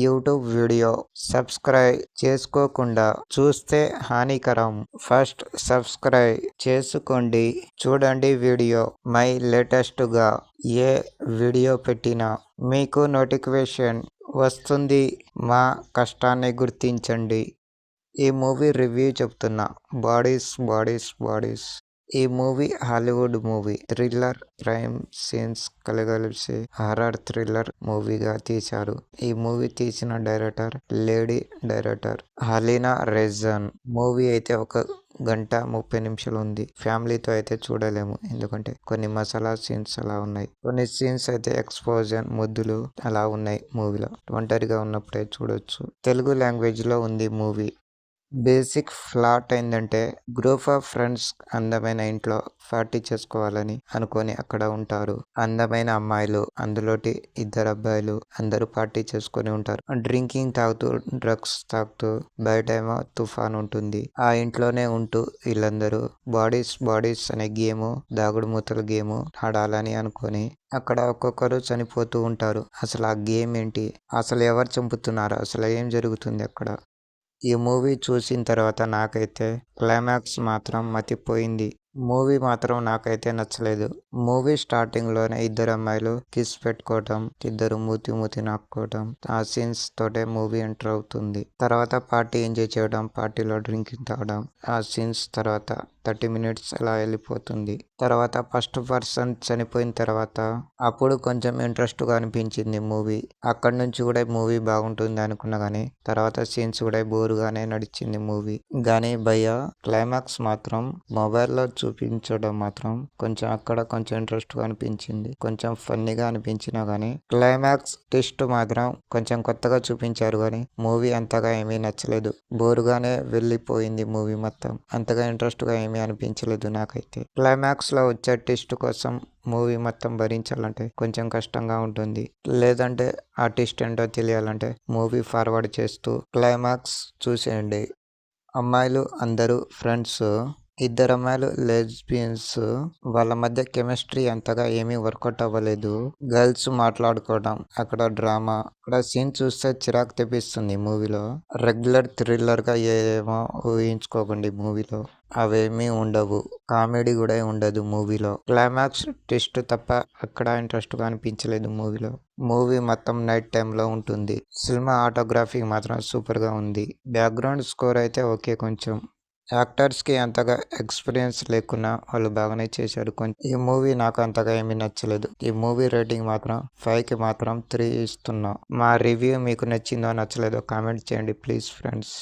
YouTube video subscribe చేసుకోకుండా చూస్తే హానికరం. ఫస్ట్ సబ్స్క్రైబ్ చేసుకోండి, చూడండి వీడియో. మై లేటెస్ట్ గా ఏ వీడియో పెట్టినా మీకు నోటిఫికేషన్ వస్తుంది. మా కష్టాన్ని గుర్తించండి. ఈ మూవీ రివ్యూ చెప్తున్నా. బాడీస్. ఈ movie Hollywood movie. Thriller, crime scenes కలగలిసి హారర్ థ్రిల్లర్ మూవీగా తీశారు. ఈ మూవీ తీసిన director lady director Halina Reijn. Movie అయితే 1 గంట 30 నిమిషాలు ఉంది. ఫ్యామిలీతో అయితే చూడలేము, ఎందుకంటే కొన్ని మసాలా సీన్స్ అలా ఉన్నాయి. కొన్ని సీన్స్ అయితే ఎక్స్పోజన్ ముద్దులు అలా ఉన్నాయి మూవీలో. ఒంటరిగా ఉన్నప్పుడే చూడొచ్చు. తెలుగు లాంగ్వేజ్ లో ఉంది మూవీ. బేసిక్ ప్లాట్ ఏంటంటే, గ్రూప్ ఆఫ్ ఫ్రెండ్స్ అందమైన ఇంట్లో పార్టీ చేసుకోవాలని అనుకొని అక్కడ ఉంటారు. అందమైన అమ్మాయిలు, అందులోటి 2 అబ్బాయిలు అందరూ పార్టీ చేసుకొని ఉంటారు. డ్రింకింగ్ తాగుతూ, డ్రగ్స్ తాగుతూ, బయటేమో తుఫాన్ ఉంటుంది. ఆ ఇంట్లోనే ఉంటూ వీళ్ళందరూ బాడీస్ అనే గేము, దాగుడు మూతల గేము ఆడాలని అనుకొని అక్కడ ఒక్కొక్కరు చనిపోతూ ఉంటారు. అసలు ఆ గేమ్ ఏంటి, అసలు ఎవరు చంపుతున్నారు, అసలు ఏం జరుగుతుంది అక్కడ? ఈ మూవీ చూసిన తర్వాత నాకైతే క్లైమాక్స్ మాత్రం మతిపోయింది. మూవీ మాత్రం నాకైతే నచ్చలేదు. మూవీ స్టార్టింగ్ లోనే 2 అమ్మాయిలు కిస్ పెట్టుకోవటం, ఇద్దరు మూతి నాక్కోవటం, ఆ సీన్స్ తోటే మూవీ ఎంటర్ అవుతుంది. తర్వాత పార్టీ ఎంజాయ్ చేయడం, పార్టీలో డ్రింకింగ్ తాగడం, ఆ సీన్స్ తర్వాత 30 మినిట్స్ అలా వెళ్ళిపోతుంది. తర్వాత ఫస్ట్ పర్సన్ చనిపోయిన తర్వాత అప్పుడు కొంచెం ఇంట్రెస్ట్ గా అనిపించింది మూవీ. అక్కడి నుంచి కూడా మూవీ బాగుంటుంది అనుకున్నా గానీ తర్వాత సీన్స్ కూడా బోరుగానే నడిచింది మూవీ. గానీ భయ్య క్లైమాక్స్ మాత్రం మొబైల్లో చూపించడం మాత్రం కొంచెం ఇంట్రెస్ట్ గా అనిపించింది. కొంచెం ఫన్నీగా అనిపించినా గానీ క్లైమాక్స్ ట్విస్ట్ మాత్రం కొంచెం కొత్తగా చూపించారు గానీ మూవీ అంతగా ఏమీ నచ్చలేదు. బోరుగానే వెళ్ళిపోయింది మూవీ మొత్తం. అంతగా ఇంట్రెస్ట్ గా ఏమీ అనిపించలేదు నాకైతే. క్లైమాక్స్ లో వచ్చే ట్విస్ట్ కోసం మూవీ మొత్తం భరించాలంటే కొంచెం కష్టంగా ఉంటుంది. లేదంటే ఆ ట్విస్ట్ ఏంటో తెలియాలంటే మూవీ ఫార్వర్డ్ చేస్తూ క్లైమాక్స్ చూసేయండి. అమ్మాయిలు అందరూ ఫ్రెండ్స్. 2 అమ్మాయిలు లెస్బియన్స్. వాళ్ళ మధ్య కెమిస్ట్రీ అంతగా ఏమీ వర్కౌట్ అవ్వలేదు. గర్ల్స్ మాట్లాడుకోవడం, అక్కడ డ్రామా, అక్కడ సీన్ చూస్తే చిరాకు తెప్పిస్తుంది మూవీలో. రెగ్యులర్ థ్రిల్లర్ గా ఏమో ఊహించుకోకండి మూవీలో. అవేమీ ఉండవు. కామెడీ కూడా ఉండదు మూవీలో. క్లైమాక్స్ ట్విస్ట్ తప్ప అక్కడ ఇంట్రెస్ట్ గా అనిపించలేదు మూవీలో. మూవీ మొత్తం నైట్ టైంలో ఉంటుంది. సినిమా ఆటోగ్రఫీ మాత్రం సూపర్ గా ఉంది. బ్యాక్గ్రౌండ్ స్కోర్ అయితే ఓకే. కొంచెం యాక్టర్స్ కి అంతగా ఎక్స్పీరియన్స్ లేకున్నా వాళ్ళు బాగానే చేశారు. ఈ మూవీ నాకు అంతగా ఏమీ నచ్చలేదు. ఈ మూవీ రేటింగ్ మాత్రం 5కి మాత్రం 3 ఇస్తున్నా. మా రివ్యూ మీకు నచ్చిందో నచ్చలేదో కామెంట్ చేయండి ప్లీజ్ ఫ్రెండ్స్.